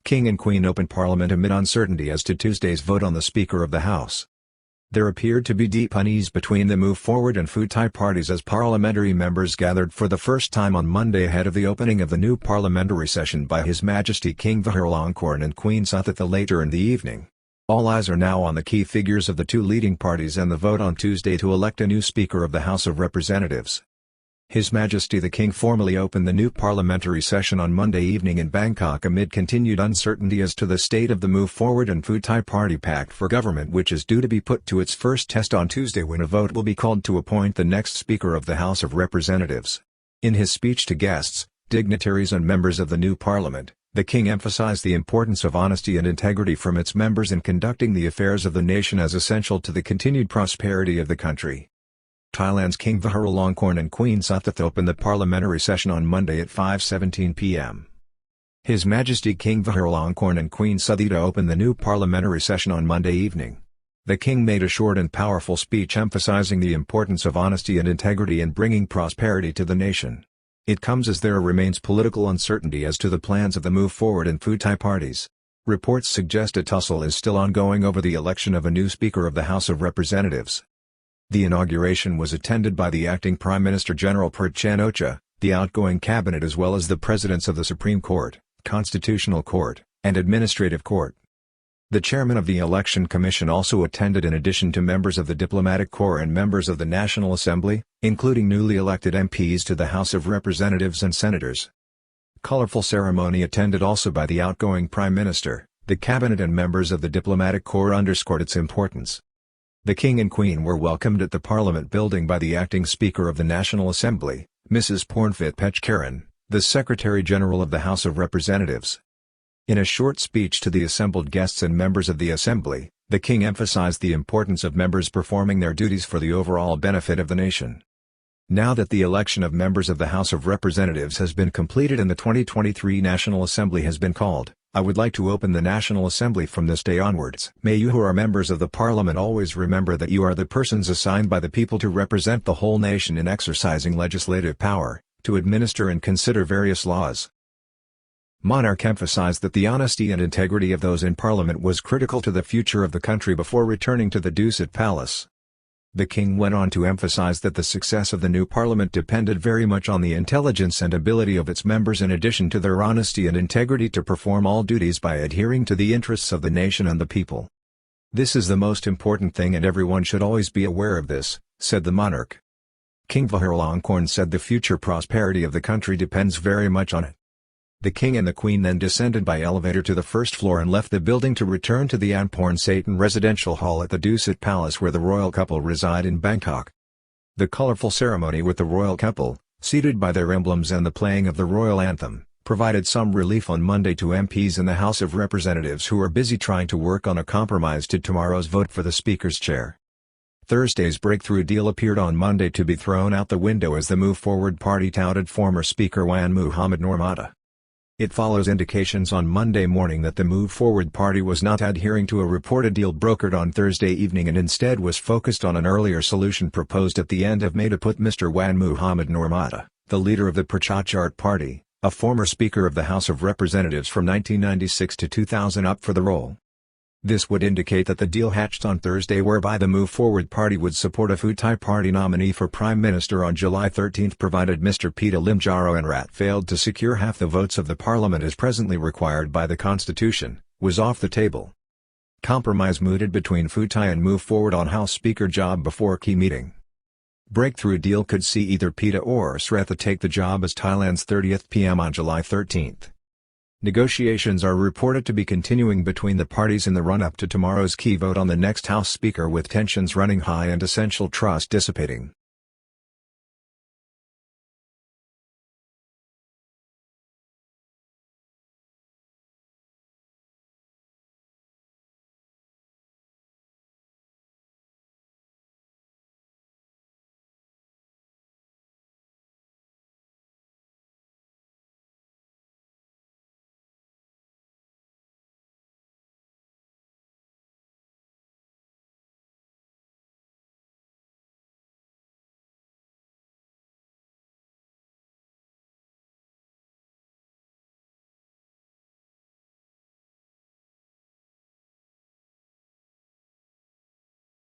King and Queen opened Parliament amid uncertainty as to Tuesday's vote on the Speaker of the House. There appeared to be deep unease between the Move Forward and Pheu parties as parliamentary members gathered for the first time on Monday ahead of the opening of the new parliamentary session by His Majesty King Vajiralongkorn and Queen Suthitha later in the evening. All eyes are now on the key figures of the two leading parties and the vote on Tuesday to elect a new Speaker of the House of Representatives. His Majesty the King formally opened the new parliamentary session on Monday evening in Bangkok amid continued uncertainty as to the state of the Move Forward and Pheu Party pact for government, which is due to be put to its first test on Tuesday when a vote will be called to appoint the next Speaker of the House of Representatives. In his speech to guests, dignitaries and members of the new parliament, the King emphasized the importance of honesty and integrity from its members in conducting the affairs of the nation as essential to the continued prosperity of the country. Thailand's King Vajiralongkorn and Queen Suthitha opened the parliamentary session on Monday at 5:17 p.m. His Majesty King Vajiralongkorn and Queen Suthitha opened the new parliamentary session on Monday evening. The King made a short and powerful speech emphasizing the importance of honesty and integrity in bringing prosperity to the nation. It comes as there remains political uncertainty as to the plans of the Move Forward and Pheu parties. Reports suggest a tussle is still ongoing over the election of a new Speaker of the House of Representatives. The inauguration was attended by the acting Prime Minister General Praet, the outgoing cabinet as well as the presidents of the Supreme Court, Constitutional Court, and Administrative Court. The chairman of the Election Commission also attended in addition to members of the Diplomatic Corps and members of the National Assembly, including newly elected MPs to the House of Representatives and Senators. Colorful ceremony attended also by the outgoing Prime Minister. The cabinet and members of the Diplomatic Corps underscored its importance. The King and Queen were welcomed at the Parliament building by the acting Speaker of the National Assembly, Mrs. Pheu, the Secretary-General of the House of Representatives. In a short speech to the assembled guests and members of the Assembly, the King emphasized the importance of members performing their duties for the overall benefit of the nation. Now that the election of members of the House of Representatives has been completed and the 2023 National Assembly has been called, I would like to open the National Assembly from this day onwards. May you who are members of the Parliament always remember that you are the persons assigned by the people to represent the whole nation in exercising legislative power, to administer and consider various laws. Monarch emphasized that the honesty and integrity of those in Parliament was critical to the future of the country before returning to the Dusit Palace. The King went on to emphasize that the success of the new Parliament depended very much on the intelligence and ability of its members in addition to their honesty and integrity to perform all duties by adhering to the interests of the nation and the people. This is the most important thing and everyone should always be aware of this, said the monarch. King Vajiralongkorn said the future prosperity of the country depends very much on it. The King and the Queen then descended by elevator to the first floor and left the building to return to the Anporn Satan residential hall at the Dusit Palace where the royal couple reside in Bangkok. The colorful ceremony with the royal couple, seated by their emblems and the playing of the royal anthem, provided some relief on Monday to MPs in the House of Representatives who are busy trying to work on a compromise to tomorrow's vote for the Speaker's chair. Thursday's breakthrough deal appeared on Monday to be thrown out the window as the Move Forward party touted former Speaker Wan Muhammad Nur Mata. It follows indications on Monday morning that the Move Forward party was not adhering to a reported deal brokered on Thursday evening and instead was focused on an earlier solution proposed at the end of May to put Mr. Wan Muhammad Nur Mata, the leader of the Prachachart party, a former Speaker of the House of Representatives from 1996 to 2000 up for the role. This would indicate that the deal hatched on Thursday whereby the Move Forward party would support a Pheu party nominee for Prime Minister on July 13 provided Mr. Pita Limjaroenrat failed to secure half the votes of the Parliament as presently required by the Constitution, was off the table. Compromise mooted between Pheu and Move Forward on House Speaker job before key meeting. Breakthrough deal could see either Pita or Suthitha take the job as Thailand's 30th PM on July 13. Negotiations are reported to be continuing between the parties in the run-up to tomorrow's key vote on the next House Speaker with tensions running high and essential trust dissipating.